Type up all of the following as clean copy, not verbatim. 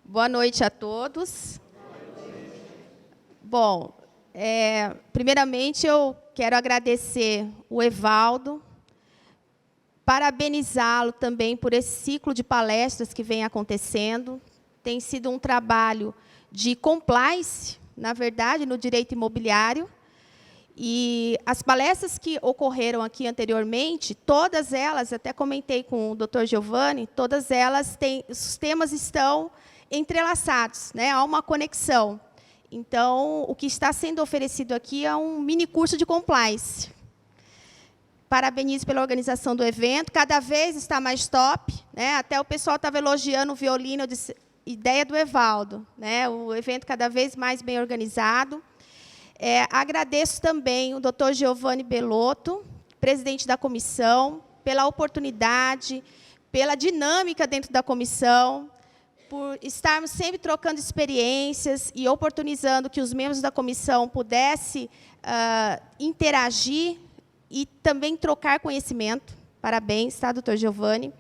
Boa noite a todos. Bom, primeiramente eu quero agradecer o Evaldo, parabenizá-lo também por esse ciclo de palestras que vem acontecendo. Tem sido um trabalho de compliance, na verdade, no direito imobiliário. E as palestras que ocorreram aqui anteriormente, todas elas, até comentei com o Dr. Giovanni, todas elas os temas estão entrelaçados, né? Há uma conexão. Então, o que está sendo oferecido aqui é um mini curso de compliance. Parabenizo pela organização do evento, cada vez está mais top, né? Até o pessoal estava elogiando o violino, eu disse, ideia do Evaldo, né? O evento cada vez mais bem organizado. Agradeço também o Dr. Giovanni Bellotto, presidente da comissão, pela oportunidade, pela dinâmica dentro da comissão, por estarmos sempre trocando experiências e oportunizando que os membros da comissão pudessem interagir e também trocar conhecimento. Parabéns, tá, doutor Giovanni.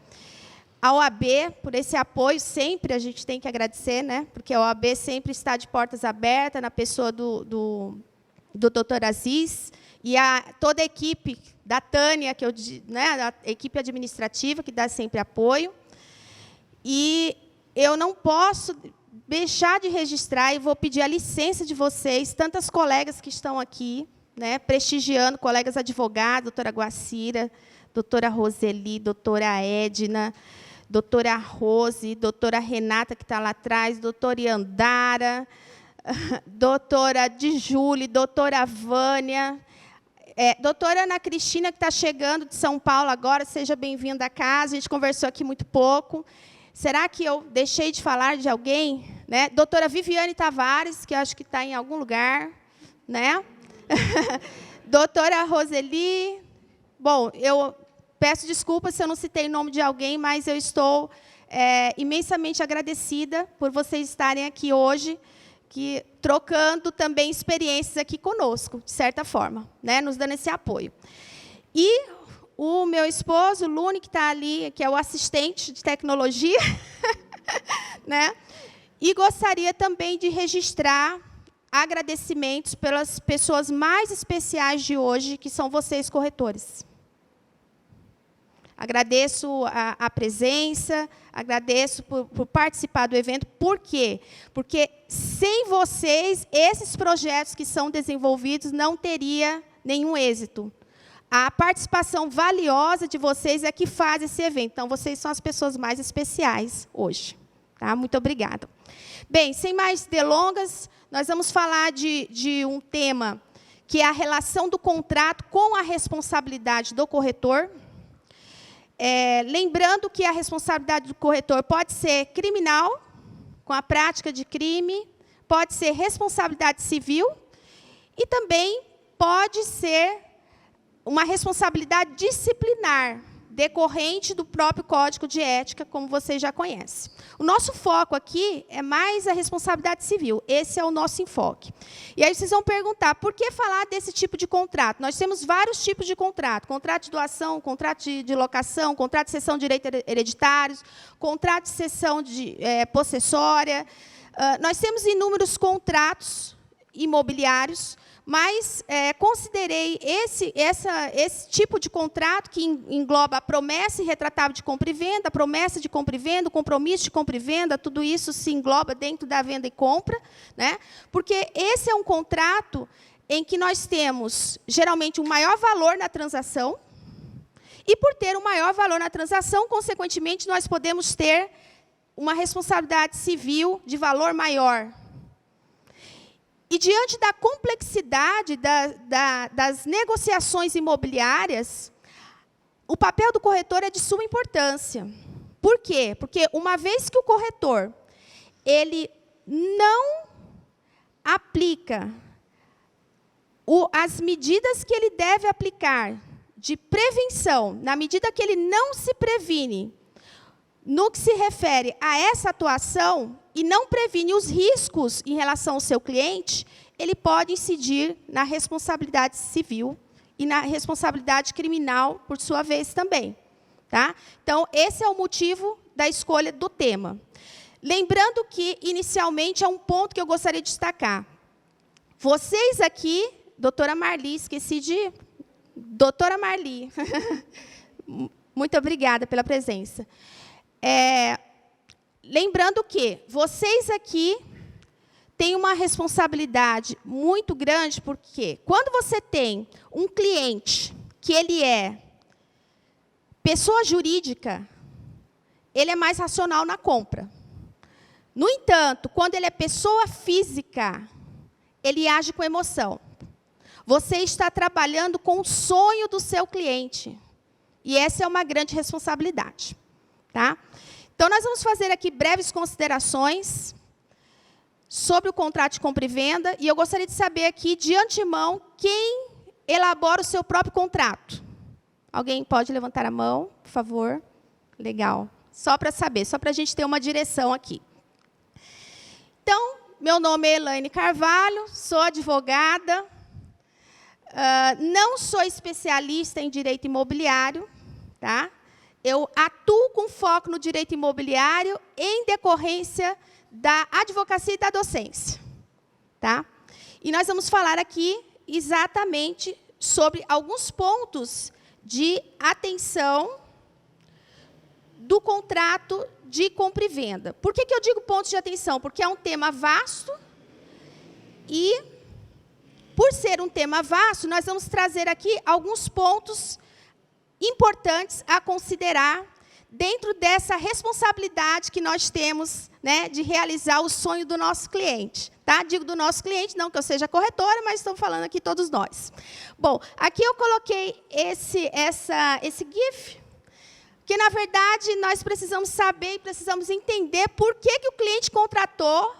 A OAB, por esse apoio, sempre a gente tem que agradecer, né? Porque a OAB sempre está de portas abertas, na pessoa do doutor Aziz, e toda a equipe da Tânia, a equipe administrativa, que dá sempre apoio. E eu não posso deixar de registrar, e vou pedir a licença de vocês, tantas colegas que estão aqui, né, prestigiando, colegas advogados, doutora Guacira, doutora Roseli, doutora Edna, doutora Rose, doutora Renata, que está lá atrás, doutora Iandara, doutora Dijule, doutora Vânia, doutora Ana Cristina, que está chegando de São Paulo agora, seja bem-vinda à casa, a gente conversou aqui muito pouco. Será que eu deixei de falar de alguém? Né? Doutora Viviane Tavares, que eu acho que está em algum lugar, né? Doutora Roseli. Bom, eu peço desculpas se eu não citei o nome de alguém, mas eu estou imensamente agradecida por vocês estarem aqui hoje, trocando também experiências aqui conosco, de certa forma, né? Nos dando esse apoio. E o meu esposo, o Lune, que está ali, que é o assistente de tecnologia, né? E gostaria também de registrar agradecimentos pelas pessoas mais especiais de hoje, que são vocês, corretores. Agradeço a presença, agradeço por participar do evento. Por quê? Porque, sem vocês, esses projetos que são desenvolvidos não teriam nenhum êxito. A participação valiosa de vocês é que faz esse evento. Então, vocês são as pessoas mais especiais hoje. Tá? Muito obrigada. Bem, sem mais delongas, nós vamos falar de um tema que é a relação do contrato com a responsabilidade do corretor. Lembrando que a responsabilidade do corretor pode ser criminal, com a prática de crime, pode ser responsabilidade civil e também pode ser uma responsabilidade disciplinar, decorrente do próprio Código de Ética, como vocês já conhecem. O nosso foco aqui é mais a responsabilidade civil. Esse é o nosso enfoque. E aí vocês vão perguntar, por que falar desse tipo de contrato? Nós temos vários tipos de contrato. Contrato de doação, contrato de locação, contrato de cessão de direitos hereditários, contrato de cessão possessória. Nós temos inúmeros contratos imobiliários, mas considerei esse tipo de contrato, que engloba a promessa irretratável de compra e venda, a promessa de compra e venda, o compromisso de compra e venda, tudo isso se engloba dentro da venda e compra, né? Porque esse é um contrato em que nós temos, geralmente, um maior valor na transação, e, por ter um maior valor na transação, consequentemente, nós podemos ter uma responsabilidade civil de valor maior. E, diante da complexidade das negociações imobiliárias, o papel do corretor é de suma importância. Por quê? Porque, uma vez que o corretor ele não aplica as medidas que ele deve aplicar de prevenção, na medida que ele não se previne no que se refere a essa atuação, e não previne os riscos em relação ao seu cliente, ele pode incidir na responsabilidade civil e na responsabilidade criminal, por sua vez, também. Tá? Então, esse é o motivo da escolha do tema. Lembrando que, inicialmente, é um ponto que eu gostaria de destacar. Vocês aqui, doutora Marli, esqueci de... Doutora Marli, muito obrigada pela presença. Lembrando que vocês aqui têm uma responsabilidade muito grande, porque quando você tem um cliente que ele é pessoa jurídica, ele é mais racional na compra. No entanto, quando ele é pessoa física, ele age com emoção. Você está trabalhando com o sonho do seu cliente. E essa é uma grande responsabilidade. Tá? Então, nós vamos fazer aqui breves considerações sobre o contrato de compra e venda. E eu gostaria de saber aqui, de antemão, quem elabora o seu próprio contrato. Alguém pode levantar a mão, por favor? Legal. Só para saber, só para a gente ter uma direção aqui. Então, meu nome é Elaine Carvalho, sou advogada, não sou especialista em direito imobiliário, tá? Eu atuo com foco no direito imobiliário em decorrência da advocacia e da docência, tá? E nós vamos falar aqui exatamente sobre alguns pontos de atenção do contrato de compra e venda. Por que eu digo pontos de atenção? Porque é um tema vasto e, por ser um tema vasto, nós vamos trazer aqui alguns pontos importantes a considerar dentro dessa responsabilidade que nós temos, né, de realizar o sonho do nosso cliente. Tá? Digo do nosso cliente, não que eu seja corretora, mas estamos falando aqui todos nós. Bom, aqui eu coloquei esse GIF, que, na verdade, nós precisamos saber e precisamos entender por que o cliente contratou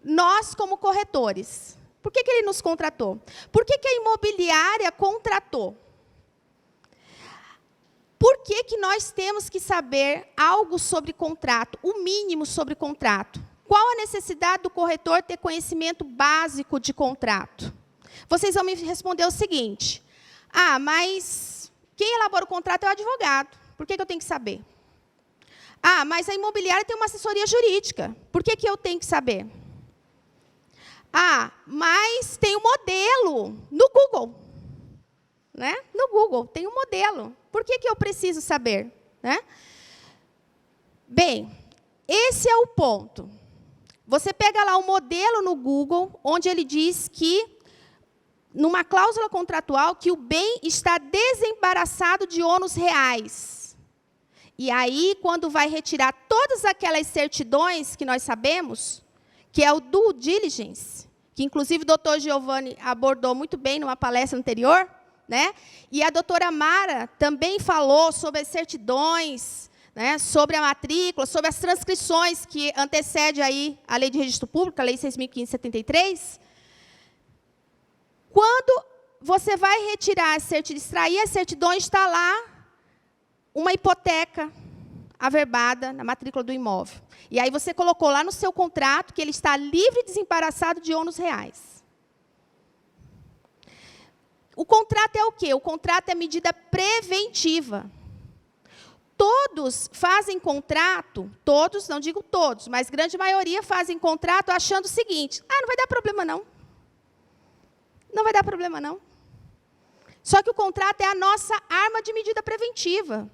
nós como corretores. Por que ele nos contratou? Por que a imobiliária contratou? Por que nós temos que saber algo sobre contrato, o mínimo sobre contrato? Qual a necessidade do corretor ter conhecimento básico de contrato? Vocês vão me responder o seguinte: mas quem elabora o contrato é o advogado. Por que eu tenho que saber? Mas a imobiliária tem uma assessoria jurídica. Por que eu tenho que saber? Mas tem um modelo no Google. Né? No Google tem um modelo. Por que eu preciso saber? Né? Bem, esse é o ponto. Você pega lá um modelo no Google, onde ele diz que, numa cláusula contratual, que o bem está desembaraçado de ônus reais. E aí, quando vai retirar todas aquelas certidões que nós sabemos, que é o due diligence, que, inclusive, o doutor Giovanni abordou muito bem numa palestra anterior, né? E a doutora Mara também falou sobre as certidões, né, sobre a matrícula, sobre as transcrições que antecede aí a Lei de Registro Público, a Lei 6.573. Quando você vai retirar extrair as certidões, está lá uma hipoteca averbada na matrícula do imóvel. E aí você colocou lá no seu contrato que ele está livre e desembaraçado de ônus reais. O contrato é o quê? O contrato é medida preventiva. Todos fazem contrato, todos, não digo todos, mas grande maioria fazem contrato achando o seguinte: não vai dar problema não. Não vai dar problema não. Só que o contrato é a nossa arma de medida preventiva.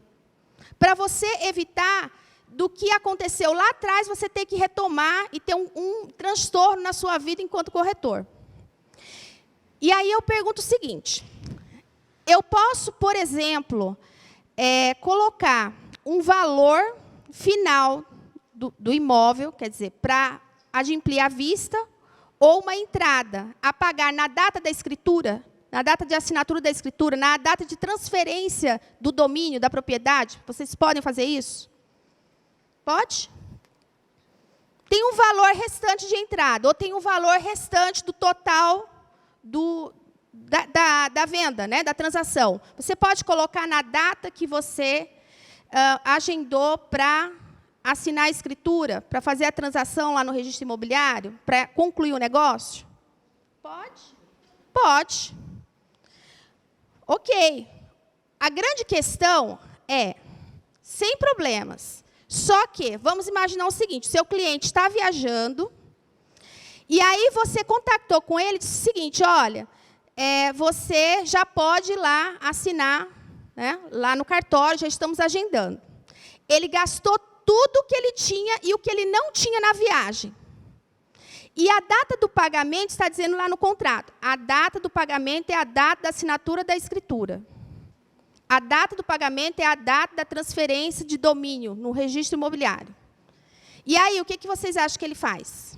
Para você evitar do que aconteceu lá atrás, você ter que retomar e ter um transtorno na sua vida enquanto corretor. E aí eu pergunto o seguinte: eu posso, por exemplo, colocar um valor final do imóvel, quer dizer, para adimplir a vista, ou uma entrada a pagar na data da escritura, na data de assinatura da escritura, na data de transferência do domínio, da propriedade? Vocês podem fazer isso? Pode? Tem um valor restante de entrada, ou tem um valor restante do total da venda, né, da transação. Você pode colocar na data que você agendou para assinar a escritura, para fazer a transação lá no registro imobiliário, para concluir o negócio? Pode? Pode. Ok. A grande questão é, sem problemas, Só que, vamos imaginar o seguinte, o seu cliente está viajando, e aí você contactou com ele e disse o seguinte, olha, você já pode ir lá assinar, né, lá no cartório, já estamos agendando. Ele gastou tudo o que ele tinha e o que ele não tinha na viagem. E a data do pagamento está dizendo lá no contrato. A data do pagamento é a data da assinatura da escritura. A data do pagamento é a data da transferência de domínio no registro imobiliário. E aí, o que vocês acham que ele faz?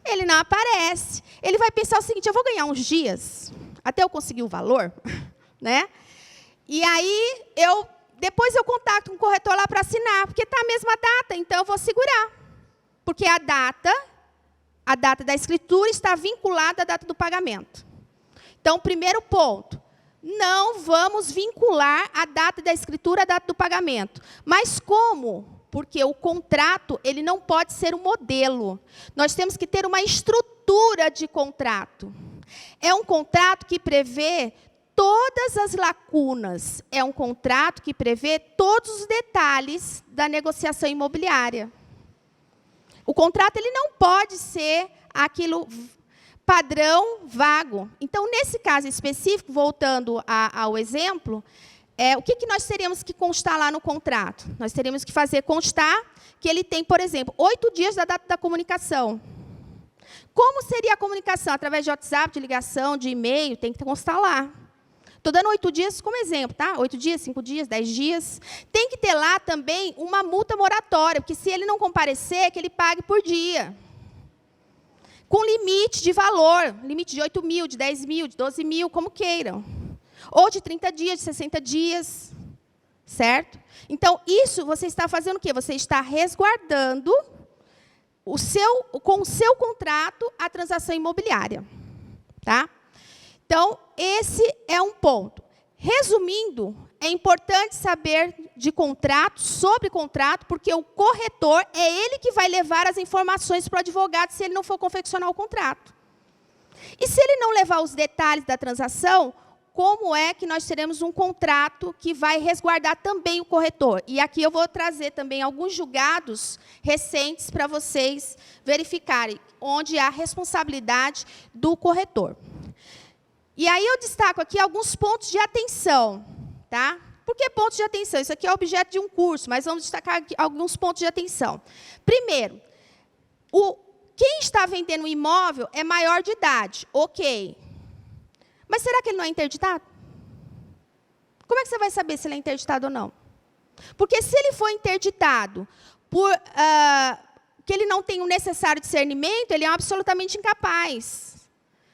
Ele não aparece. Ele vai pensar o seguinte, eu vou ganhar uns dias, até eu conseguir o valor, né? E aí, depois eu contacto um corretor lá para assinar, porque está a mesma data, então eu vou segurar. Porque a data da escritura está vinculada à data do pagamento. Então, primeiro ponto, não vamos vincular a data da escritura à data do pagamento. Mas como? Porque o contrato ele não pode ser um modelo. Nós temos que ter uma estrutura de contrato. É um contrato que prevê todas as lacunas. É um contrato que prevê todos os detalhes da negociação imobiliária. O contrato ele não pode ser aquilo padrão vago. Então, nesse caso específico, voltando ao exemplo, o que nós teríamos que constar lá no contrato? Nós teríamos que fazer constar que ele tem, por exemplo, 8 dias da data da comunicação. Como seria a comunicação? Através de WhatsApp, de ligação, de e-mail, tem que constar lá. Estou dando 8 dias como exemplo, tá? 8 dias, 5 dias, 10 dias. Tem que ter lá também uma multa moratória, porque se ele não comparecer, que ele pague por dia. Com limite de valor, limite de 8 mil, de 10 mil, de 12 mil, como queiram. Ou de 30 dias, de 60 dias, certo? Então, isso você está fazendo o quê? Você está resguardando com o seu contrato a transação imobiliária, tá? Então, esse é um ponto. Resumindo, é importante saber de contrato, sobre contrato, porque o corretor é ele que vai levar as informações para o advogado se ele não for confeccionar o contrato. E se ele não levar os detalhes da transação, como é que nós teremos um contrato que vai resguardar também o corretor? E aqui eu vou trazer também alguns julgados recentes para vocês verificarem onde há responsabilidade do corretor. E aí eu destaco aqui alguns pontos de atenção, tá? Por que pontos de atenção? Isso aqui é objeto de um curso, mas vamos destacar aqui alguns pontos de atenção. Primeiro, quem está vendendo o imóvel é maior de idade, ok. Mas será que ele não é interditado? Como é que você vai saber se ele é interditado ou não? Porque se ele for interditado que ele não tem o necessário discernimento, ele é absolutamente incapaz.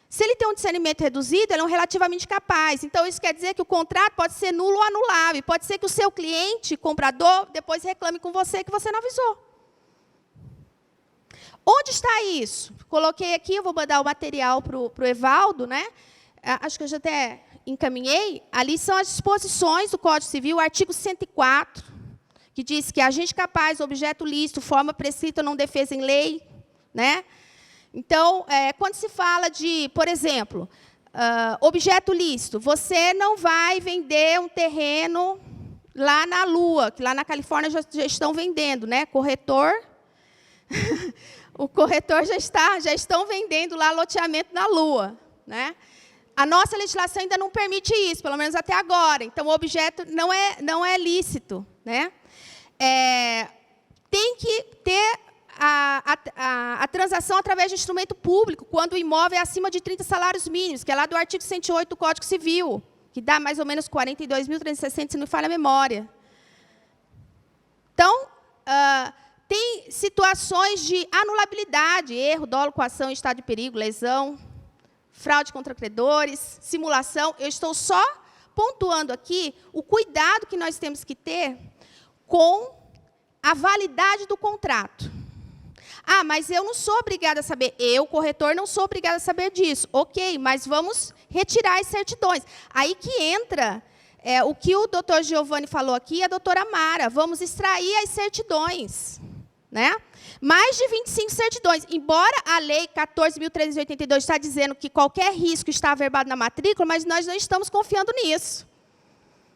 Se ele tem um discernimento reduzido, ele é relativamente capaz. Então, isso quer dizer que o contrato pode ser nulo ou anulável. Pode ser que o seu cliente, comprador, depois reclame com você que você não avisou. Onde está isso? Coloquei aqui, eu vou mandar o material para o Evaldo, né? Acho que eu já até encaminhei. Ali são as disposições do Código Civil, o artigo 104, que diz que agente capaz, objeto lícito, forma prescrita ou não defesa em lei, né? Então, quando se fala de, por exemplo, objeto lícito, você não vai vender um terreno lá na Lua, que lá na Califórnia já estão vendendo, né? Corretor, o corretor já estão vendendo lá loteamento na Lua, né? A nossa legislação ainda não permite isso, pelo menos até agora. Então, o objeto não é lícito, né? Tem que ter a transação através de instrumento público, quando o imóvel é acima de 30 salários mínimos, que é lá do artigo 108 do Código Civil, que dá mais ou menos 42.360, se não me falha a memória. Então, tem situações de anulabilidade, erro, dolo, coação, estado de perigo, lesão, fraude contra credores, simulação. Eu estou só pontuando aqui o cuidado que nós temos que ter com a validade do contrato. Ah, mas eu não sou obrigada a saber. Eu, corretor, não sou obrigada a saber disso. Ok, mas vamos retirar as certidões. Aí que entra o que o doutor Giovanni falou aqui e a doutora Mara. Vamos extrair as certidões, né? Mais de 25 certidões. Embora a lei 14.382 está dizendo que qualquer risco está averbado na matrícula, mas nós não estamos confiando nisso.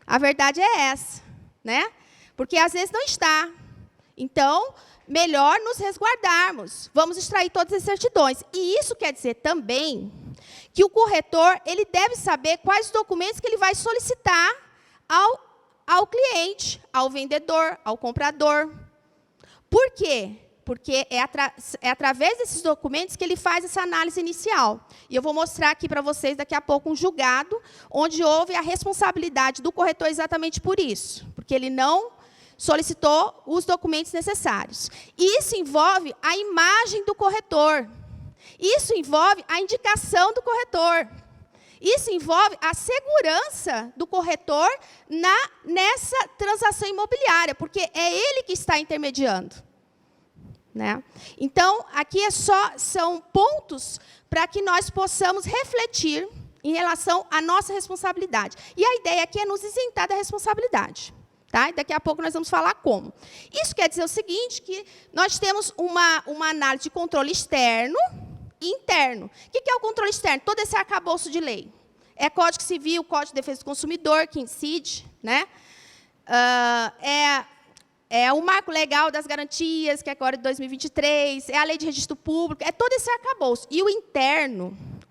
A verdade é essa. né? Porque às vezes não está. Então, melhor nos resguardarmos. Vamos extrair todas as certidões. E isso quer dizer também que o corretor ele deve saber quais documentos que ele vai solicitar ao cliente, ao vendedor, ao comprador. Por quê? Porque é através desses documentos que ele faz essa análise inicial. E eu vou mostrar aqui para vocês daqui a pouco um julgado, onde houve a responsabilidade do corretor exatamente por isso. Porque ele não solicitou os documentos necessários. E isso envolve a imagem do corretor. Isso envolve a indicação do corretor. Isso envolve a segurança do corretor nessa transação imobiliária, porque é ele que está intermediando, né? Então, aqui são pontos para que nós possamos refletir em relação à nossa responsabilidade. E a ideia aqui é nos isentar da responsabilidade. Tá? E daqui a pouco nós vamos falar como. Isso quer dizer o seguinte, que nós temos uma análise de controle externo e interno. O que é o controle externo? Todo esse arcabouço de lei. É Código Civil, Código de Defesa do Consumidor, que incide, né? É o marco legal das garantias, que é agora de 2023, é a lei de registro público, é todo esse arcabouço. E o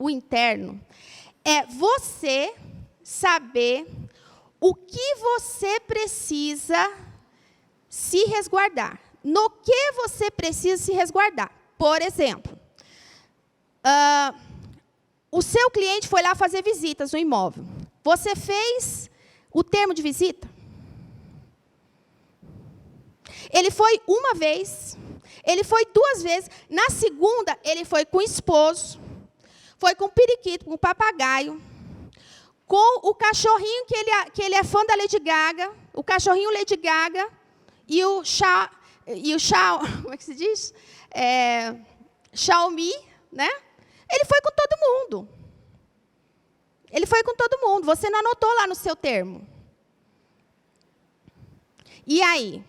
interno é você saber o que você precisa se resguardar. No que você precisa se resguardar. Por exemplo, o seu cliente foi lá fazer visitas no imóvel. Você fez o termo de visita? Ele foi uma vez, ele foi 2 vezes. Na segunda, ele foi com o esposo, foi com o periquito, com o papagaio, com o cachorrinho que ele é fã da Lady Gaga, o cachorrinho Lady Gaga e o como é que se diz? Xiaomi, né? Ele foi com todo mundo. Ele foi com todo mundo. Você não anotou lá no seu termo. E aí?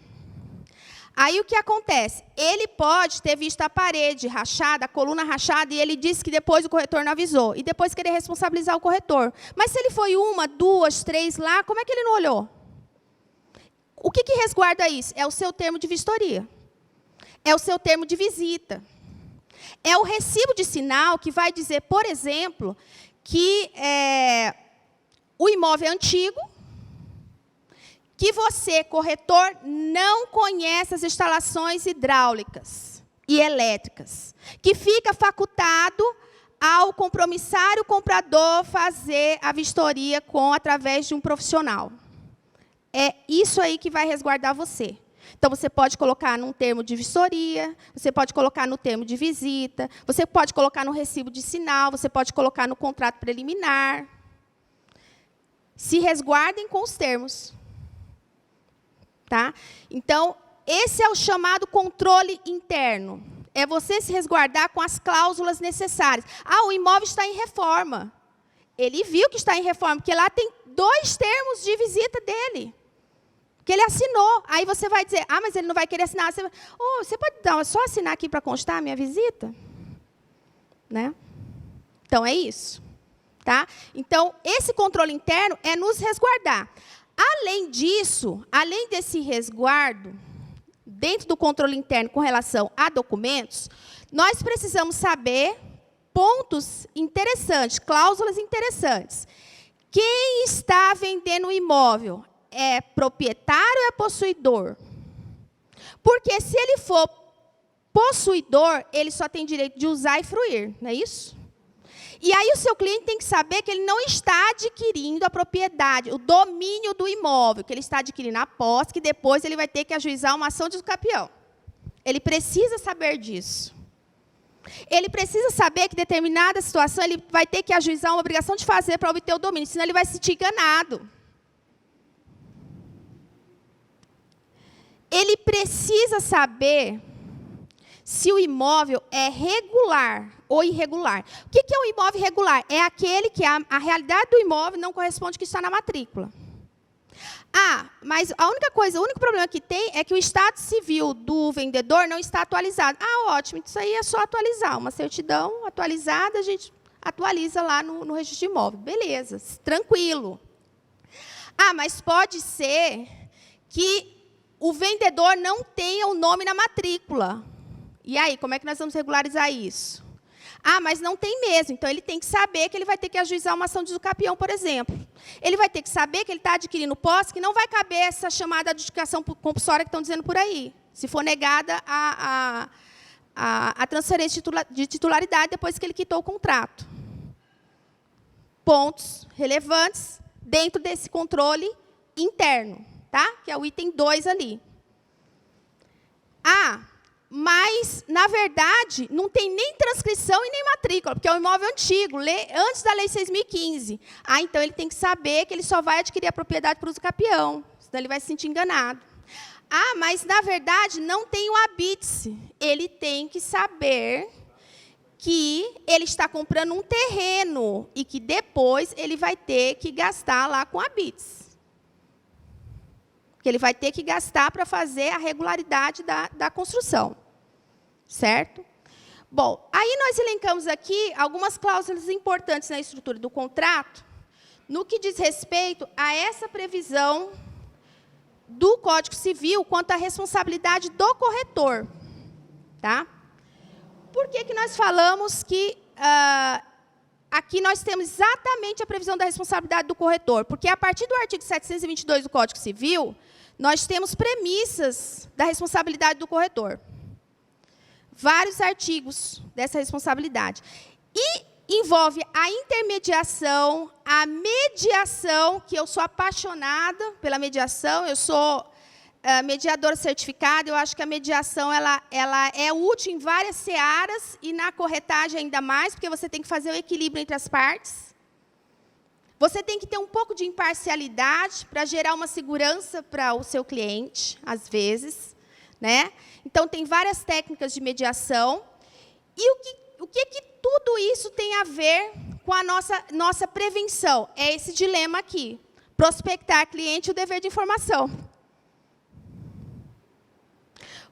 Aí o que acontece? Ele pode ter visto a parede rachada, a coluna rachada, e ele disse que depois o corretor não avisou. E depois querer responsabilizar o corretor. Mas se ele foi 1, 2, 3 lá, como é que ele não olhou? O que resguarda isso? É o seu termo de vistoria. É o seu termo de visita. É o recibo de sinal que vai dizer, por exemplo, que o imóvel é antigo, que você, corretor, não conhece as instalações hidráulicas e elétricas, que fica facultado ao compromissário comprador fazer a vistoria através de um profissional. É isso aí que vai resguardar você. Então, você pode colocar num termo de vistoria, você pode colocar no termo de visita, você pode colocar no recibo de sinal, você pode colocar no contrato preliminar. Se resguardem com os termos. Tá? Então, esse é o chamado controle interno. É você se resguardar com as cláusulas necessárias. O imóvel está em reforma. Ele viu que está em reforma, porque lá tem 2 termos de visita dele, que ele assinou. Aí você vai dizer, mas ele não vai querer assinar. Você pode só assinar aqui para constar a minha visita? Né? Então, é isso. Tá? Então, esse controle interno é nos resguardar. Além disso, além desse resguardo, dentro do controle interno com relação a documentos, nós precisamos saber pontos interessantes, cláusulas interessantes. Quem está vendendo o imóvel é proprietário ou é possuidor? Porque se ele for possuidor, ele só tem direito de usar e fruir, não é isso? E aí o seu cliente tem que saber que ele não está adquirindo a propriedade, o domínio do imóvel, que ele está adquirindo a posse, que depois ele vai ter que ajuizar uma ação de usucapião. Ele precisa saber disso. Ele precisa saber que em determinada situação ele vai ter que ajuizar uma obrigação de fazer para obter o domínio, senão ele vai se sentir enganado. Ele precisa saber se o imóvel é regular ou irregular. O que é um imóvel irregular? É aquele que a realidade do imóvel não corresponde ao que está na matrícula. Mas o único problema que tem é que o estado civil do vendedor não está atualizado. Ótimo, isso aí é só atualizar. Uma certidão atualizada, a gente atualiza lá no registro de imóvel. Beleza, tranquilo. Mas pode ser que o vendedor não tenha o nome na matrícula. E aí, como é que nós vamos regularizar isso? Ah, mas não tem mesmo. Então, ele tem que saber que ele vai ter que ajuizar uma ação de usucapião, por exemplo. Ele vai ter que saber que ele está adquirindo posse, que não vai caber essa chamada adjudicação compulsória que estão dizendo por aí, se for negada a transferência de titularidade depois que ele quitou o contrato. Pontos relevantes dentro desse controle interno, tá? Que é o item 2 ali. Ah, mas, na verdade, não tem nem transcrição e nem matrícula, porque é um imóvel antigo, antes da Lei 6.015. Ah, então ele tem que saber que ele só vai adquirir a propriedade por uso capião, senão ele vai se sentir enganado. Ah, mas, na verdade, não tem o habite-se. Ele tem que saber que ele está comprando um terreno e que depois ele vai ter que gastar lá com habite-se. Que ele vai ter que gastar para fazer a regularidade da construção. Certo? Bom, aí nós elencamos aqui algumas cláusulas importantes na estrutura do contrato, no que diz respeito a essa previsão do Código Civil quanto à responsabilidade do corretor. Tá? Por que nós falamos que aqui nós temos exatamente a previsão da responsabilidade do corretor? Porque, a partir do artigo 722 do Código Civil, nós temos premissas da responsabilidade do corretor. Vários artigos dessa responsabilidade. E envolve a intermediação, a mediação, que eu sou apaixonada pela mediação, eu sou mediadora certificada, eu acho que a mediação ela é útil em várias searas e na corretagem ainda mais, porque você tem que fazer o equilíbrio entre as partes. Você tem que ter um pouco de imparcialidade para gerar uma segurança para o seu cliente, às vezes. Né? Então, tem várias técnicas de mediação. E o que tudo isso tem a ver com a nossa prevenção? É esse dilema aqui. Prospectar cliente e o dever de informação.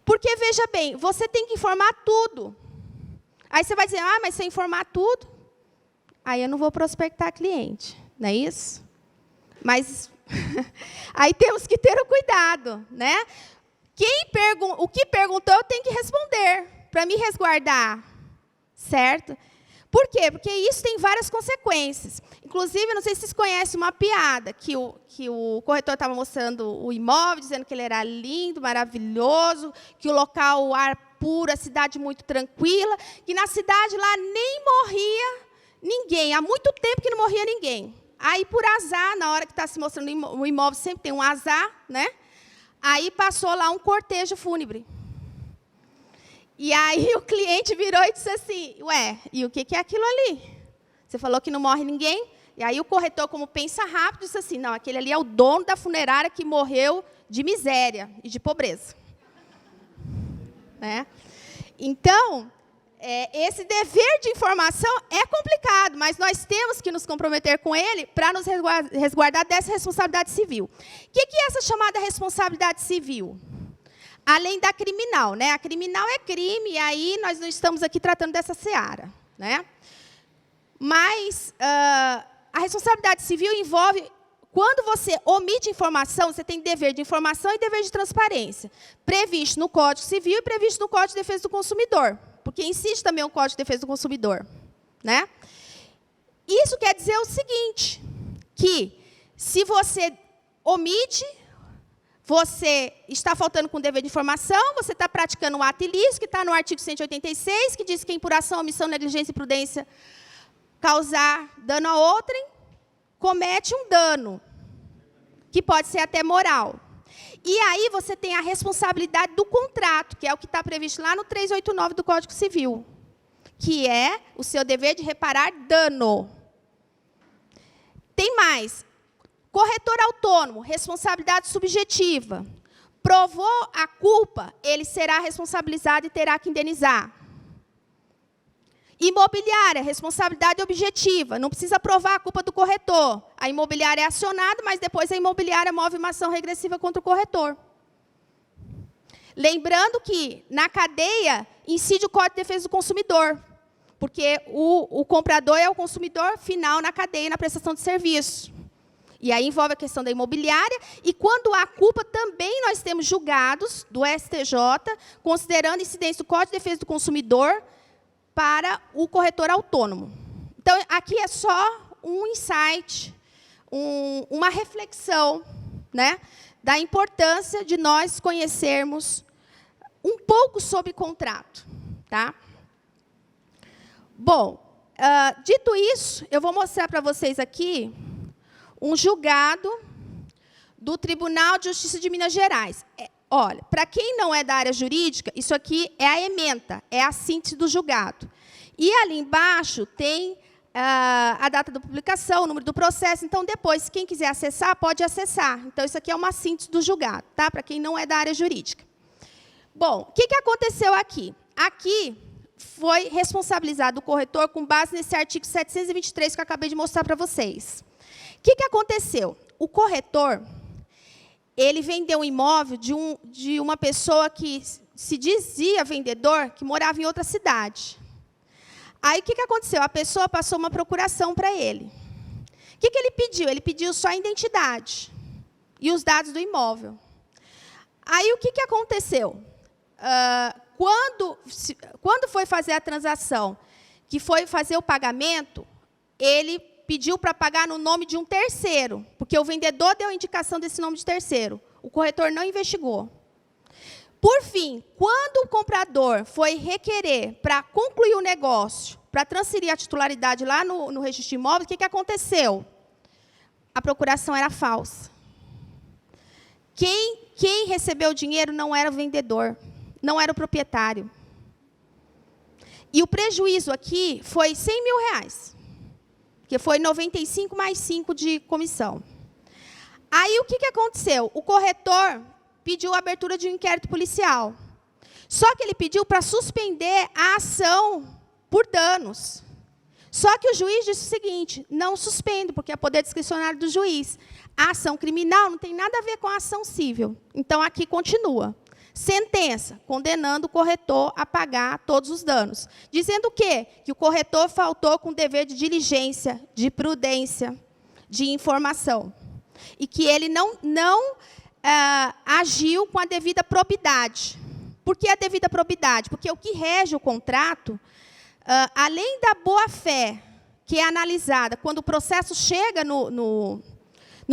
Porque, veja bem, você tem que informar tudo. Aí você vai dizer, ah, mas se eu informar tudo, aí eu não vou prospectar cliente. Não é isso? Mas aí temos que ter o cuidado, né? O que perguntou, eu tenho que responder, para me resguardar, certo? Por quê? Porque isso tem várias consequências. Inclusive, não sei se vocês conhecem uma piada, que o corretor estava mostrando o imóvel, dizendo que ele era lindo, maravilhoso, que o local, o ar puro, a cidade muito tranquila, que na cidade lá nem morria ninguém, há muito tempo que não morria ninguém. Aí, por azar, na hora que está se mostrando o imóvel, sempre tem um azar, né? Aí passou lá um cortejo fúnebre. E aí o cliente virou e disse assim, ué, e o que é aquilo ali? Você falou que não morre ninguém? E aí o corretor, como pensa rápido, disse assim, não, aquele ali é o dono da funerária que morreu de miséria e de pobreza. Né? Então, esse dever de informação é complicado, mas nós temos que nos comprometer com ele para nos resguardar dessa responsabilidade civil. O que é essa chamada responsabilidade civil? Além da criminal, né? A criminal é crime, e aí nós não estamos aqui tratando dessa seara, né? Mas a responsabilidade civil envolve, quando você omite informação, você tem dever de informação e dever de transparência, previsto no Código Civil e previsto no Código de Defesa do Consumidor, porque incide também o Código de Defesa do Consumidor, né? Isso quer dizer o seguinte, que se você omite, você está faltando com o dever de informação, você está praticando um ato ilícito, que está no artigo 186, que diz que por ação, omissão, negligência e imprudência causar dano a outrem, comete um dano, que pode ser até moral. E aí você tem a responsabilidade do contrato, que é o que está previsto lá no 389 do Código Civil, que é o seu dever de reparar dano. Tem mais. Corretor autônomo, responsabilidade subjetiva. Provou a culpa, ele será responsabilizado e terá que indenizar. Imobiliária, responsabilidade objetiva. Não precisa provar a culpa do corretor. A imobiliária é acionada, mas depois a imobiliária move uma ação regressiva contra o corretor. Lembrando que, na cadeia, incide o Código de Defesa do Consumidor, porque o comprador é o consumidor final na cadeia, na prestação de serviço. E aí envolve a questão da imobiliária. E quando há culpa, também nós temos julgados do STJ, considerando incidência do Código de Defesa do Consumidor para o corretor autônomo. Então, aqui é só um insight, uma reflexão, né, da importância de nós conhecermos um pouco sobre contrato. Tá? Bom, dito isso, eu vou mostrar para vocês aqui um julgado do Tribunal de Justiça de Minas Gerais. Olha, para quem não é da área jurídica, isso aqui é a ementa, é a síntese do julgado. E ali embaixo tem a data da publicação, o número do processo. Então, depois, quem quiser acessar, pode acessar. Então, isso aqui é uma síntese do julgado, tá? Para quem não é da área jurídica. Bom, o que aconteceu aqui? Aqui foi responsabilizado o corretor com base nesse artigo 723 que eu acabei de mostrar para vocês. O que aconteceu? O corretor, ele vendeu um imóvel de uma pessoa que se dizia vendedor, que morava em outra cidade. Aí, o que aconteceu? A pessoa passou uma procuração para ele. O que ele pediu? Ele pediu só a identidade e os dados do imóvel. Aí, o que aconteceu? Quando foi fazer a transação, que foi fazer o pagamento, ele pediu para pagar no nome de um terceiro, porque o vendedor deu a indicação desse nome de terceiro. O corretor não investigou. Por fim, quando o comprador foi requerer para concluir o negócio, para transferir a titularidade lá no registro de imóveis, o que aconteceu? A procuração era falsa. Quem recebeu o dinheiro não era o vendedor, não era o proprietário. E o prejuízo aqui foi R$100.000, que foi 95 mais 5 de comissão. Aí, o que aconteceu? O corretor pediu a abertura de um inquérito policial. Só que ele pediu para suspender a ação por danos. Só que o juiz disse o seguinte: não suspendo, porque é poder discricionário do juiz. A ação criminal não tem nada a ver com a ação civil. Então, aqui continua. Sentença, condenando o corretor a pagar todos os danos. Dizendo o quê? Que o corretor faltou com o dever de diligência, de prudência, de informação. E que ele não agiu com a devida probidade. Por que a devida probidade? Porque o que rege o contrato, além da boa-fé, que é analisada quando o processo chega no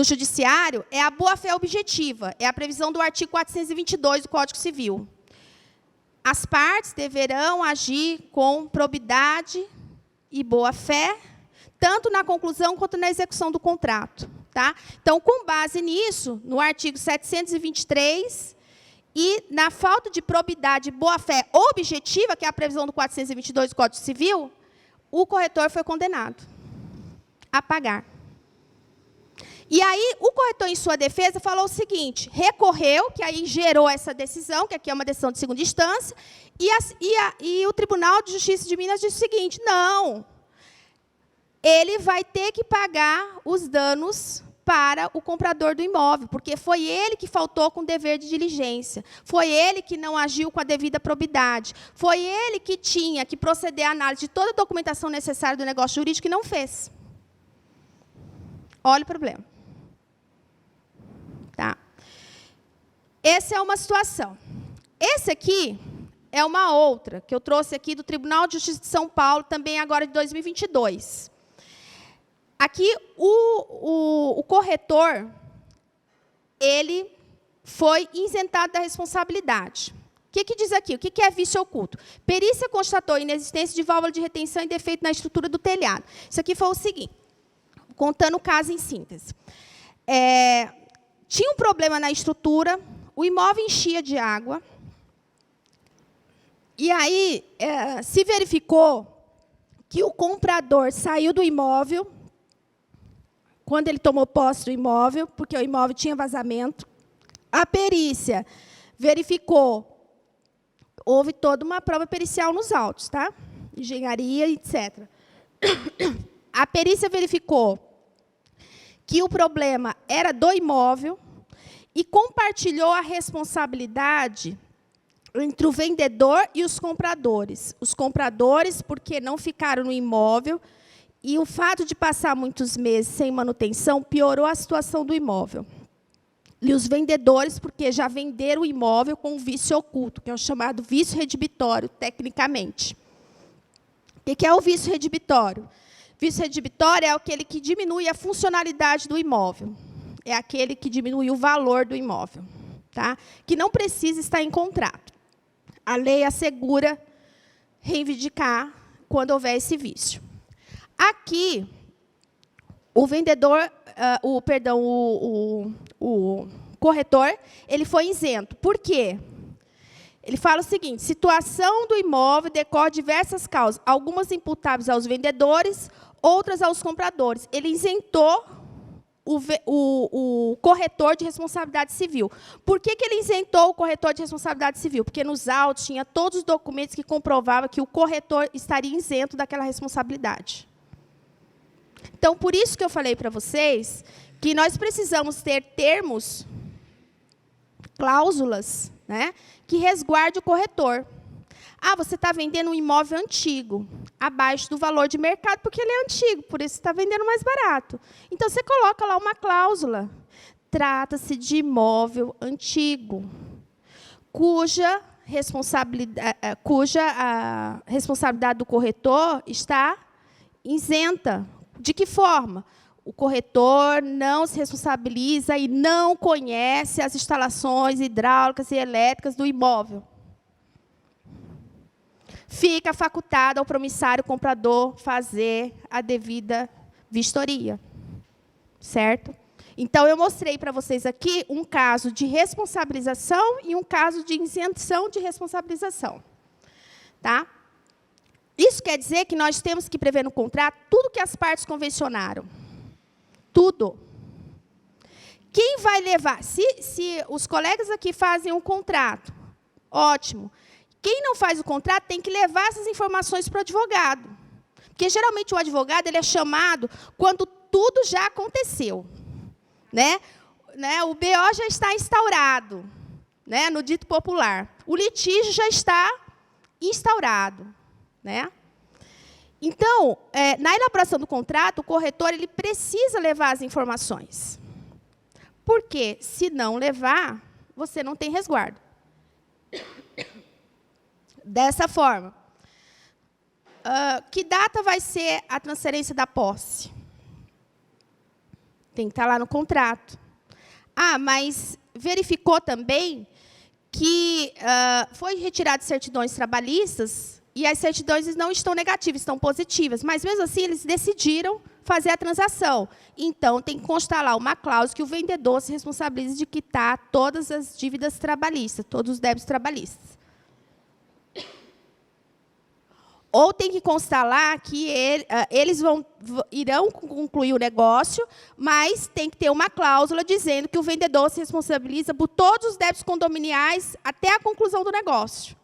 judiciário, é a boa-fé objetiva, é a previsão do artigo 422 do Código Civil. As partes deverão agir com probidade e boa-fé, tanto na conclusão quanto na execução do contrato. Tá? Então, com base nisso, no artigo 723, e na falta de probidade e boa-fé objetiva, que é a previsão do 422 do Código Civil, o corretor foi condenado a pagar. E aí, o corretor, em sua defesa, falou o seguinte: recorreu, que aí gerou essa decisão, que aqui é uma decisão de segunda instância, e o Tribunal de Justiça de Minas disse o seguinte: não, ele vai ter que pagar os danos para o comprador do imóvel, porque foi ele que faltou com o dever de diligência, foi ele que não agiu com a devida probidade, foi ele que tinha que proceder à análise de toda a documentação necessária do negócio jurídico e não fez. Olha o problema. Tá? Essa é uma situação. Esse aqui é uma outra, que eu trouxe aqui do Tribunal de Justiça de São Paulo, também agora de 2022. Aqui, o corretor, ele foi isentado da responsabilidade. O que diz aqui? O que é vício oculto? Perícia constatou a inexistência de válvula de retenção e defeito na estrutura do telhado. Isso aqui foi o seguinte, contando o caso em síntese. Tinha um problema na estrutura, o imóvel enchia de água, e aí se verificou que o comprador saiu do imóvel quando ele tomou posse do imóvel, porque o imóvel tinha vazamento. A perícia verificou, houve toda uma prova pericial nos autos, tá? Engenharia, etc. A perícia verificou que o problema era do imóvel e compartilhou a responsabilidade entre o vendedor e os compradores. Os compradores, porque não ficaram no imóvel, E o fato de passar muitos meses sem manutenção piorou a situação do imóvel. E os vendedores, porque já venderam o imóvel com um vício oculto, que é o chamado vício redibitório, tecnicamente. O que é o vício redibitório? Vício redibitório é aquele que diminui a funcionalidade do imóvel. É aquele que diminui o valor do imóvel, tá? Que não precisa estar em contrato. A lei assegura reivindicar quando houver esse vício. Aqui, o vendedor, o corretor, ele foi isento. Por quê? Ele fala o seguinte: situação do imóvel decorre de diversas causas, algumas imputáveis aos vendedores, outras aos compradores. Ele isentou o corretor de responsabilidade civil. Por que ele isentou o corretor de responsabilidade civil? Porque nos autos tinha todos os documentos que comprovavam que o corretor estaria isento daquela responsabilidade. Então, por isso que eu falei para vocês que nós precisamos ter termos, cláusulas, né, que resguarde o corretor. Ah, você está vendendo um imóvel antigo, abaixo do valor de mercado, porque ele é antigo, por isso você está vendendo mais barato. Então, você coloca lá uma cláusula. Trata-se de imóvel antigo, cuja a responsabilidade do corretor está isenta. De que forma? O corretor não se responsabiliza e não conhece as instalações hidráulicas e elétricas do imóvel. Fica facultado ao promissário comprador fazer a devida vistoria. Certo? Então, eu mostrei para vocês aqui um caso de responsabilização e um caso de isenção de responsabilização. Tá? Isso quer dizer que nós temos que prever no contrato tudo que as partes convencionaram. Tudo. Quem vai levar? Se os colegas aqui fazem um contrato, ótimo. Quem não faz o contrato tem que levar essas informações para o advogado. Porque, geralmente, o advogado ele é chamado quando tudo já aconteceu. Né? O BO já está instaurado, né? No dito popular. O litígio já está instaurado. Né? Então, na elaboração do contrato, o corretor ele precisa levar as informações. Porque, se não levar, você não tem resguardo. Dessa forma, que data vai ser a transferência da posse? Tem que estar lá no contrato. Ah, mas verificou também que foi retirado certidões trabalhistas e as certidões não estão negativas, estão positivas. Mas, mesmo assim, eles decidiram fazer a transação. Então, tem que constar lá uma cláusula que o vendedor se responsabilize de quitar todas as dívidas trabalhistas, todos os débitos trabalhistas. Ou tem que constar lá que eles irão concluir o negócio, mas tem que ter uma cláusula dizendo que o vendedor se responsabiliza por todos os débitos condominiais até a conclusão do negócio.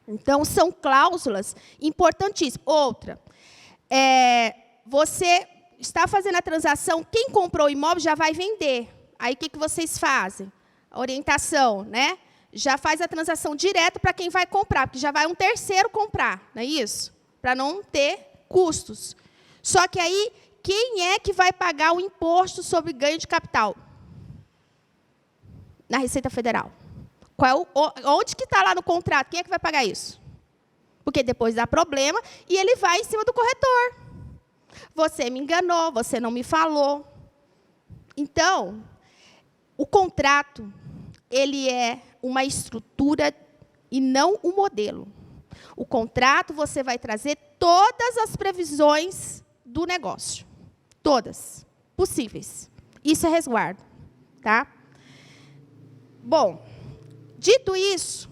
Então, são cláusulas importantíssimas. Outra, você está fazendo a transação, quem comprou o imóvel já vai vender. Aí, o que vocês fazem? A orientação, né? Já faz a transação direta para quem vai comprar, porque já vai um terceiro comprar, não é isso? Para não ter custos. Só que aí, quem é que vai pagar o imposto sobre ganho de capital? Na Receita Federal. Onde que está lá no contrato? Quem é que vai pagar isso? Porque depois dá problema e ele vai em cima do corretor. Você me enganou, você não me falou. Então, o contrato, ele é uma estrutura e não um modelo. O contrato, você vai trazer todas as previsões do negócio. Todas possíveis. Isso é resguardo. Tá? Bom, dito isso,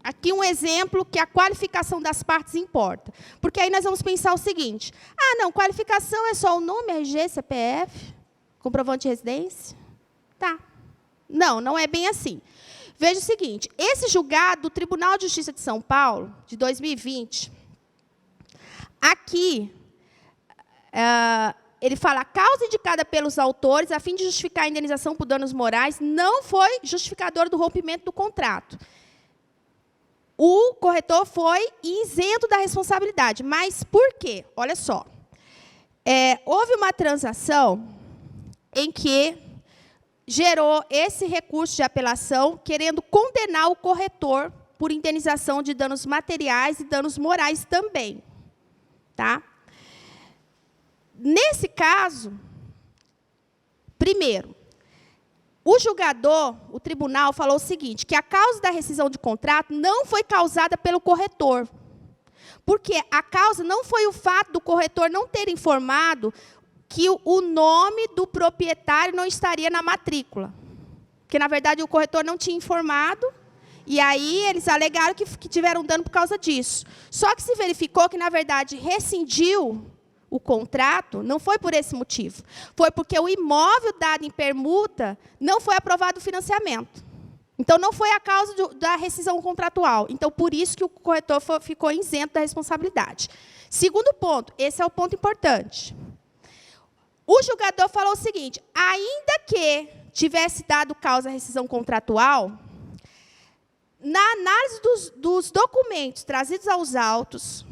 aqui um exemplo que a qualificação das partes importa. Porque aí nós vamos pensar o seguinte: ah, não, qualificação é só o nome, RG, CPF, comprovante de residência? Tá. Não, não é bem assim. Veja o seguinte, esse julgado do Tribunal de Justiça de São Paulo, de 2020, aqui, ele fala: a causa indicada pelos autores, a fim de justificar a indenização por danos morais, não foi justificadora do rompimento do contrato. o corretor foi isento da responsabilidade. Mas por quê? Olha só. Houve uma transação em que gerou esse recurso de apelação, querendo condenar o corretor por indenização de danos materiais e danos morais também. Tá? Nesse caso, primeiro, o julgador, o tribunal, falou o seguinte, que a causa da rescisão de contrato não foi causada pelo corretor. Porque a causa não foi o fato do corretor não ter informado que o nome do proprietário não estaria na matrícula. Porque, na verdade, o corretor não tinha informado, e aí eles alegaram que tiveram dano por causa disso. Só que se verificou que, na verdade, rescindiu o contrato, não foi por esse motivo. Foi porque o imóvel dado em permuta não foi aprovado o financiamento. Então, não foi a causa da rescisão contratual. Então, por isso que o corretor ficou isento da responsabilidade. Segundo ponto, esse é o ponto importante. O julgador falou o seguinte, ainda que tivesse dado causa à rescisão contratual, na análise dos documentos trazidos aos autos,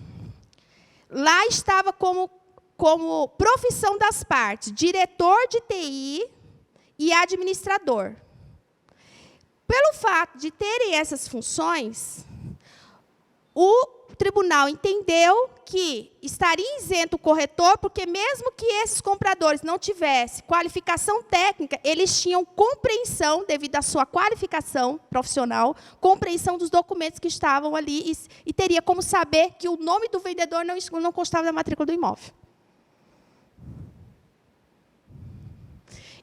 lá estava como profissão das partes, diretor de TI e administrador. Pelo fato de terem essas funções, o tribunal entendeu que estaria isento o corretor, porque mesmo que esses compradores não tivessem qualificação técnica, eles tinham compreensão, devido à sua qualificação profissional, compreensão dos documentos que estavam ali, e teria como saber que o nome do vendedor não constava na matrícula do imóvel.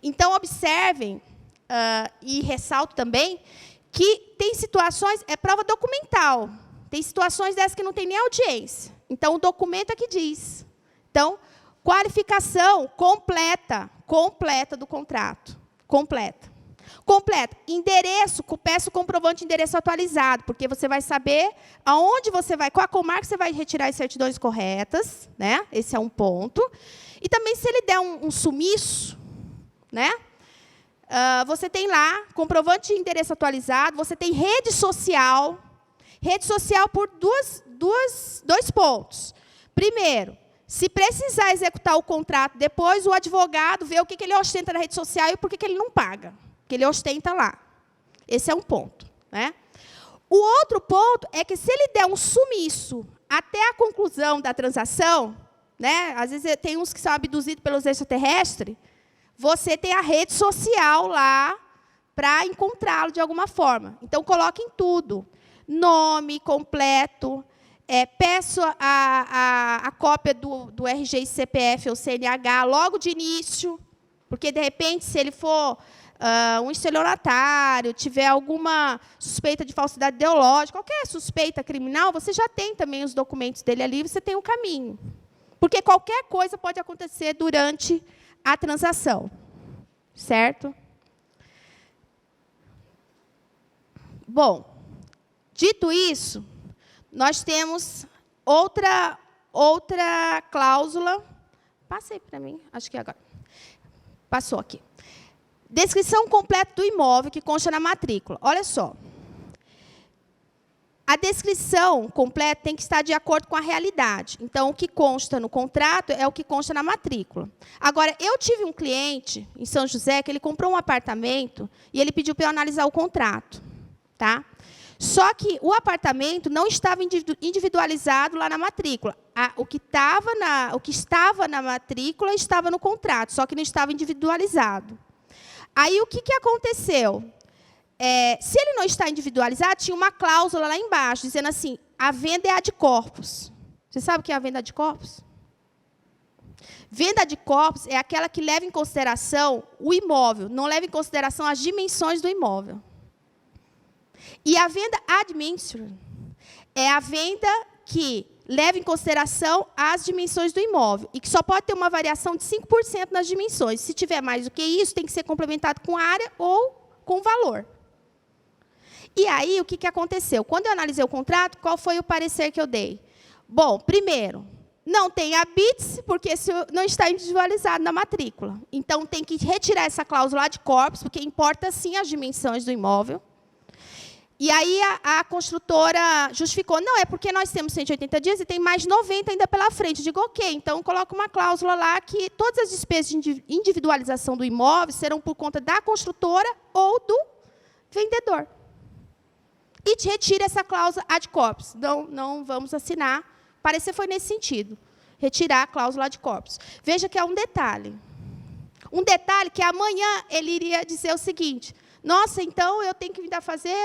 Então, observem, e ressalto também, que tem situações, é prova documental, tem situações dessas que não tem nem audiência. Então, o documento é que diz. Então, qualificação completa do contrato. Completa. Endereço, peço o comprovante de endereço atualizado, porque você vai saber aonde você vai, qual a comarca você vai retirar as certidões corretas, né? Esse é um ponto. E também, se ele der um sumiço, né? Você tem lá comprovante de endereço atualizado, você tem rede social por dois pontos. Primeiro, se precisar executar o contrato, depois o advogado vê o que ele ostenta na rede social e por que ele não paga, que ele ostenta lá. Esse é um ponto. Né? O outro ponto é que, se ele der um sumiço até a conclusão da transação, né, às vezes tem uns que são abduzidos pelos extraterrestres, você tem a rede social lá para encontrá-lo de alguma forma. Então, coloquem tudo. Nome completo, peço a cópia do RG e CPF ou CNH logo de início, porque, de repente, se ele for um estelionatário, tiver alguma suspeita de falsidade ideológica, qualquer suspeita criminal, você já tem também os documentos dele ali, você tem um caminho. Porque qualquer coisa pode acontecer durante a transação, certo? Bom, dito isso, nós temos outra cláusula. Passa aí para mim, acho que agora. Passou aqui. Descrição completa do imóvel que consta na matrícula. Olha só. A descrição completa tem que estar de acordo com a realidade. Então, o que consta no contrato é o que consta na matrícula. Agora, eu tive um cliente em São José que ele comprou um apartamento e ele pediu para eu analisar o contrato. Tá? Só que o apartamento não estava individualizado lá na matrícula. O que estava na matrícula estava no contrato, só que não estava individualizado. Aí, o que aconteceu? Se ele não está individualizado, tinha uma cláusula lá embaixo, dizendo assim, a venda é ad corpus. Você sabe o que é a venda ad corpus? Venda ad corpus é aquela que leva em consideração o imóvel, não leva em consideração as dimensões do imóvel. E a venda ad minimum é a venda que leva em consideração as dimensões do imóvel e que só pode ter uma variação de 5% nas dimensões. Se tiver mais do que isso, tem que ser complementado com área ou com valor. E aí, o que aconteceu? Quando eu analisei o contrato, qual foi o parecer que eu dei? Bom, primeiro, não tem habites, porque isso não está individualizado na matrícula. Então, tem que retirar essa cláusula de corpus, porque importa, sim, as dimensões do imóvel. E aí a construtora justificou, não, é porque nós temos 180 dias e tem mais 90 ainda pela frente. Eu digo, ok, então coloca uma cláusula lá que todas as despesas de individualização do imóvel serão por conta da construtora ou do vendedor. E te retira essa cláusula ad corpus. Não vamos assinar. O parecer foi nesse sentido. Retirar a cláusula ad corpus. Veja que é um detalhe. Um detalhe que amanhã ele iria dizer o seguinte, nossa, então eu tenho que ainda fazer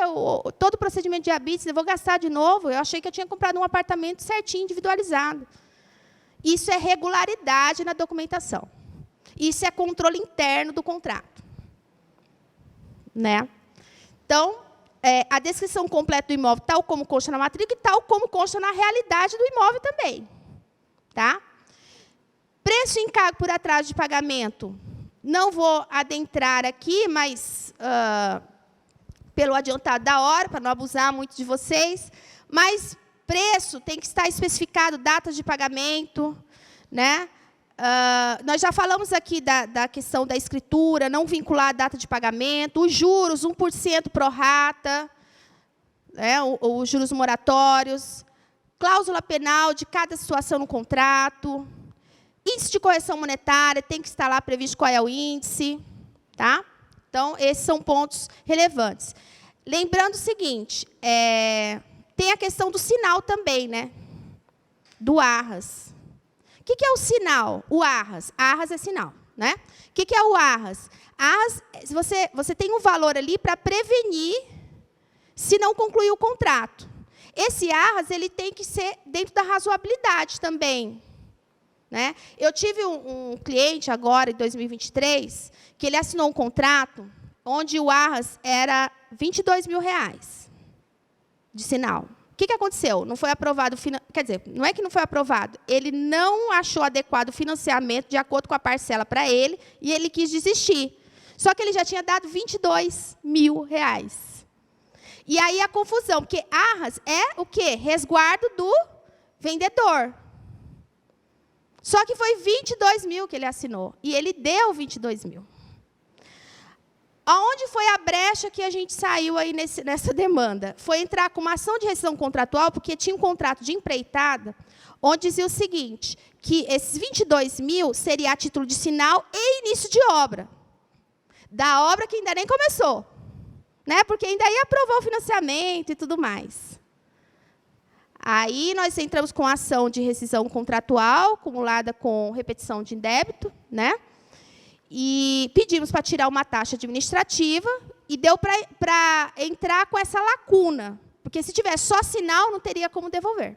todo o procedimento de habites, eu vou gastar de novo, eu achei que eu tinha comprado um apartamento certinho, individualizado. Isso é regularidade na documentação. Isso é controle interno do contrato. Né? Então, a descrição completa do imóvel, tal como consta na matrícula e tal como consta na realidade do imóvel também. Tá? Preço e encargo por atraso de pagamento. Não vou adentrar aqui, mas pelo adiantado da hora, para não abusar muito de vocês. Mas preço tem que estar especificado, datas de pagamento. Né? Nós já falamos aqui da questão da escritura, não vincular a data de pagamento. Os juros, 1% pro rata, né? Os juros moratórios. Cláusula penal de cada situação no contrato. Índice de correção monetária, tem que estar lá previsto qual é o índice. Tá? Então, esses são pontos relevantes. Lembrando o seguinte, tem a questão do sinal também, né? Do arras. O que é o sinal? O arras. Arras é sinal. Né? O que é o arras? Arras, você tem um valor ali para prevenir se não concluir o contrato. Esse arras ele tem que ser dentro da razoabilidade também. Né? Eu tive um cliente agora, em 2023, que ele assinou um contrato onde o arras era R$22 mil de sinal. O que aconteceu? Não foi aprovado, quer dizer, não é que não foi aprovado, ele não achou adequado o financiamento de acordo com a parcela para ele e ele quis desistir. Só que ele já tinha dado R$22 mil. E aí a confusão, porque arras é o quê? Resguardo do vendedor. Só que foi 22 mil que ele assinou. E ele deu 22 mil. Aonde foi a brecha que a gente saiu aí nessa demanda? Foi entrar com uma ação de rescisão contratual, porque tinha um contrato de empreitada, onde dizia o seguinte, que esses 22 mil seria a título de sinal e início de obra. Da obra que ainda nem começou. Né? Porque ainda ia aprovar o financiamento e tudo mais. Aí, nós entramos com a ação de rescisão contratual, acumulada com repetição de indébito, né? E pedimos para tirar uma taxa administrativa, e deu para entrar com essa lacuna, porque se tivesse só sinal, não teria como devolver.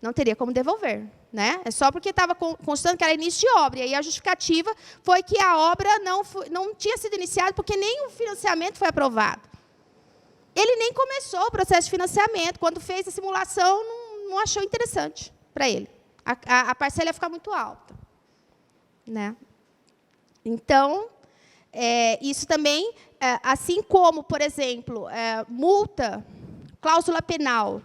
Não teria como devolver. Né? É só porque estava constando que era início de obra, e aí a justificativa foi que a obra não tinha sido iniciada, porque nem o financiamento foi aprovado. Ele nem começou o processo de financiamento. Quando fez a simulação, não achou interessante para ele. A parcela ia ficar muito alta. Né? Então, isso também, assim como, por exemplo, multa, cláusula penal.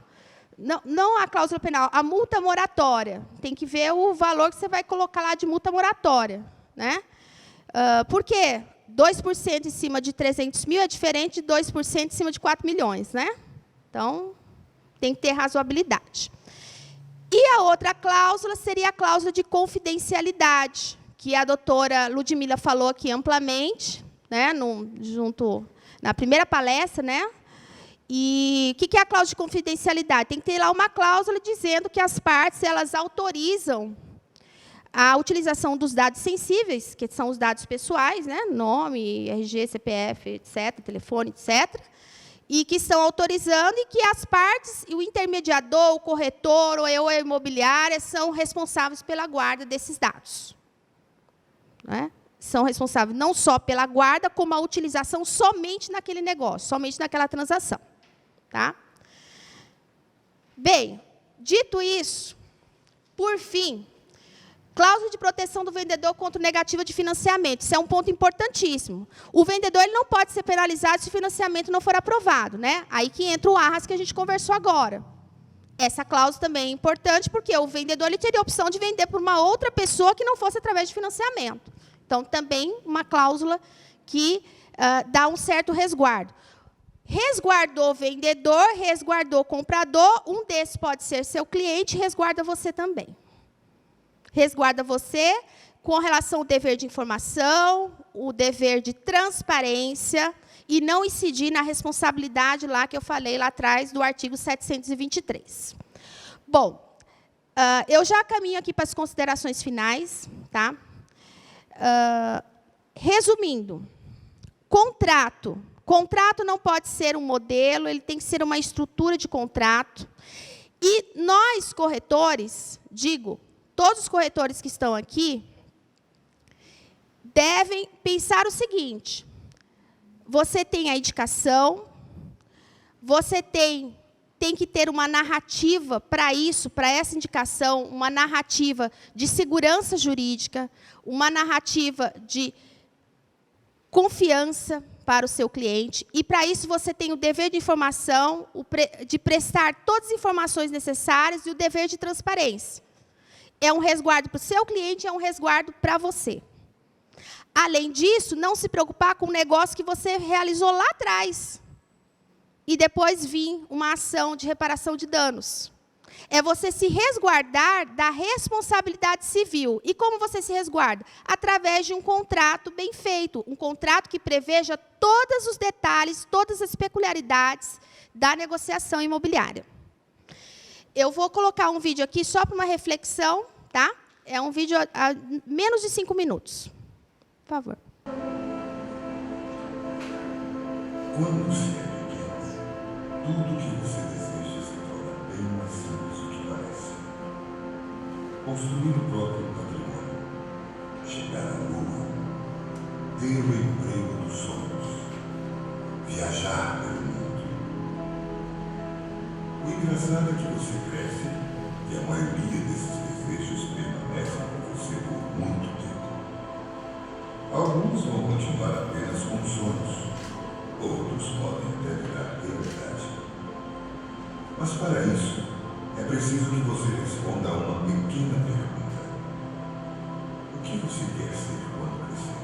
Não a cláusula penal, a multa moratória. Tem que ver o valor que você vai colocar lá de multa moratória. Né? Por quê? 2% em cima de 300 mil é diferente de 2% em cima de 4 milhões. Né? Então, tem que ter razoabilidade. E a outra cláusula seria a cláusula de confidencialidade, que a doutora Ludmila falou aqui amplamente, né, na primeira palestra. Né? E o que é a cláusula de confidencialidade? Tem que ter lá uma cláusula dizendo que as partes elas autorizam a utilização dos dados sensíveis, que são os dados pessoais, né? Nome, RG, CPF, etc., telefone, etc., e que estão autorizando e que as partes, o intermediador, o corretor ou a imobiliária são responsáveis pela guarda desses dados. Né? São responsáveis não só pela guarda, como a utilização somente naquele negócio, somente naquela transação. Tá? Bem, dito isso, por fim, cláusula de proteção do vendedor contra negativa de financiamento. Isso é um ponto importantíssimo. O vendedor ele não pode ser penalizado se o financiamento não for aprovado. Né? Aí que entra o arras que a gente conversou agora. Essa cláusula também é importante, porque o vendedor ele teria a opção de vender por uma outra pessoa que não fosse através de financiamento. Então, também uma cláusula que dá um certo resguardo. Resguardou vendedor, resguardou comprador, um desses pode ser seu cliente, resguarda você também. Resguarda você com relação ao dever de informação, o dever de transparência e não incidir na responsabilidade lá que eu falei lá atrás do artigo 723. Bom, eu já caminho aqui para as considerações finais, tá? Resumindo, contrato. Contrato não pode ser um modelo, ele tem que ser uma estrutura de contrato. E nós, corretores, digo, todos os corretores que estão aqui, devem pensar o seguinte: você tem a indicação, você tem que ter uma narrativa para isso, para essa indicação, uma narrativa de segurança jurídica, uma narrativa de confiança para o seu cliente, e para isso você tem o dever de informação, de prestar todas as informações necessárias e o dever de transparência. É um resguardo para o seu cliente, é um resguardo para você. Além disso, não se preocupar com o negócio que você realizou lá atrás e depois vir uma ação de reparação de danos. É você se resguardar da responsabilidade civil. E como você se resguarda? Através de um contrato bem feito, um contrato que preveja todos os detalhes, todas as peculiaridades da negociação imobiliária. Eu vou colocar um vídeo aqui só para uma reflexão, tá? É um vídeo a menos de 5 minutos. Por favor. Quando se é pequeno, tudo que você deseja se torna bem mais simples do que parece. Construir o próprio patrimônio, chegar à lua, ter o emprego dos sonhos, viajar pelo mundo. O engraçado é que você cresce e a maioria desses desejos permanecem com você por muito tempo. Alguns vão continuar apenas com sonhos, outros podem até virar realidade. Mas para isso, é preciso que você responda a uma pequena pergunta. O que você quer ser quando crescer?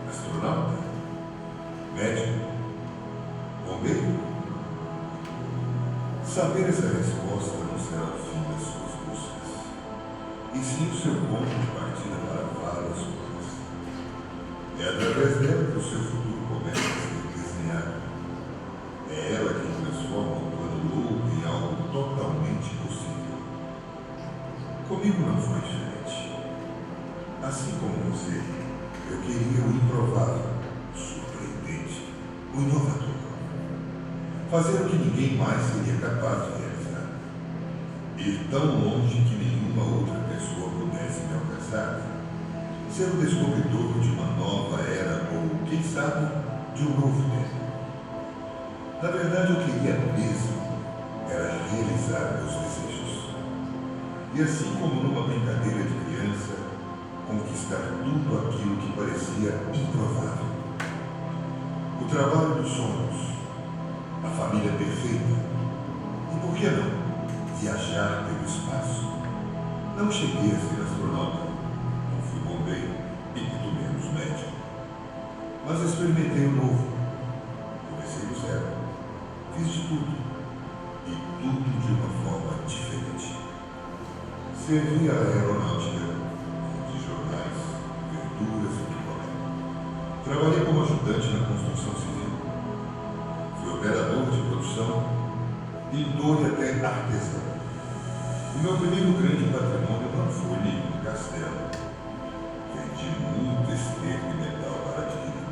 Astronauta? Médico? Bombeiro? Saber essa resposta não será o fim das suas buscas, e sim o seu ponto de partida para várias coisas. É através dela que o seu futuro começa a ser desenhado. É ela quem transforma o plano louco em algo totalmente possível. Comigo não foi diferente. Assim como você, eu queria o improvável, o surpreendente, o inovador. Fazer o que ninguém mais seria capaz de realizar. Ir tão longe que nenhuma outra pessoa pudesse me alcançar. Ser o descobridor de uma nova era ou, quem sabe, de um novo tempo. Na verdade, eu queria mesmo era realizar meus desejos. E assim como numa brincadeira de criança, conquistar tudo aquilo que parecia improvável. O trabalho dos sonhos, a família perfeita, e por que não, viajar pelo espaço. Não cheguei a ser astronauta, não fui bombeiro e muito menos médico, mas experimentei o novo. Comecei do zero, fiz de tudo, e tudo de uma forma diferente. Servi a aeronáutica, de jornais, verduras e picolé. Trabalhei como ajudante na construção civil. Fui operador de produção, pintor e até artesão. O meu primeiro grande patrimônio não foi nenhum castelo. Vendi muito esterco e metal para adquirir.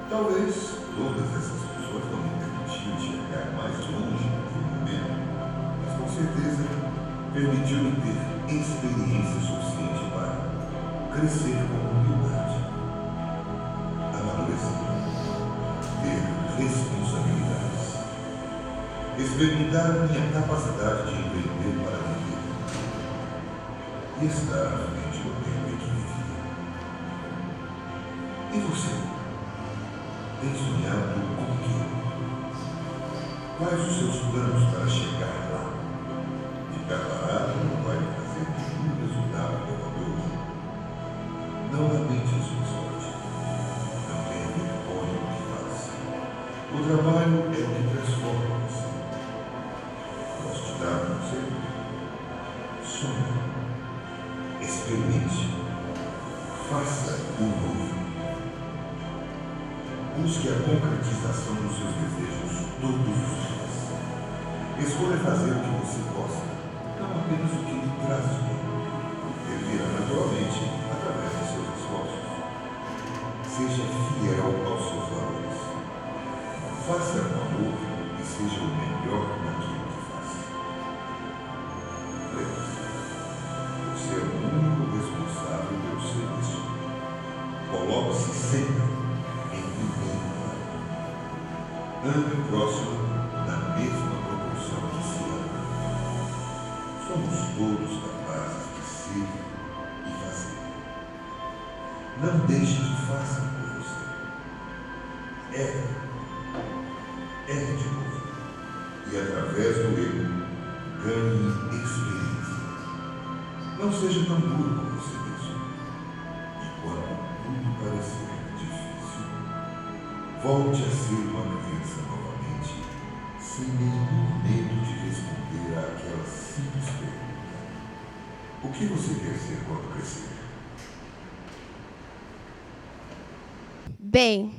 Talvez todas essas pessoas não me permitiam chegar mais longe naquele momento, mas com certeza permitiu-me ter experiência suficiente para crescer com humildade, amadurecer, ter responsabilidades, experimentar a minha capacidade de empreender para viver e estar à frente do tempo em que vivia. E você? Tem sonhado com o quê? Quais os seus planos para chegar lá? Ficar parado não vai lhe fazer nenhum resultado inovador. Não lamente a sua sorte. Experimente. Faça o novo. Busque a concretização dos seus desejos todos os dias. Escolha fazer o que você gosta, não apenas o que lhe traz bem. Ele virá naturalmente através de seus esforços. Seja fiel aos seus valores. Faça com amor e seja o melhor naquilo que faz. Lembre-se, você é o único responsável pelo seu destino. Coloque-se sempre em primeiro lugar. Ame o próximo na mesma proporção que se ama. Somos todos capazes de ser e fazer. Não deixe que façam por você. Erre de novo. E através do erro, ganhe experiência. Não seja tão duro com você mesmo. E quando tudo parecer difícil, volte a ser uma criança novamente, sem nenhum medo de responder àquela simples pergunta: o que você quer ser quando crescer? Bem,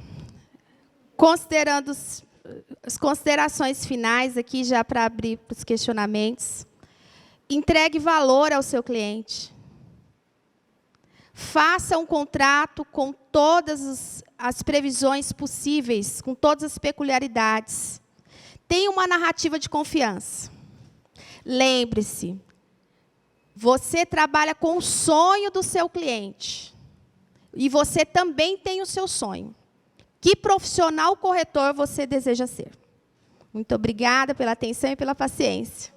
considerando as considerações finais aqui, já para abrir para os questionamentos, entregue valor ao seu cliente. Faça um contrato com todas as previsões possíveis, com todas as peculiaridades. Tenha uma narrativa de confiança. Lembre-se, você trabalha com o sonho do seu cliente. E você também tem o seu sonho. Que profissional corretor você deseja ser? Muito obrigada pela atenção e pela paciência.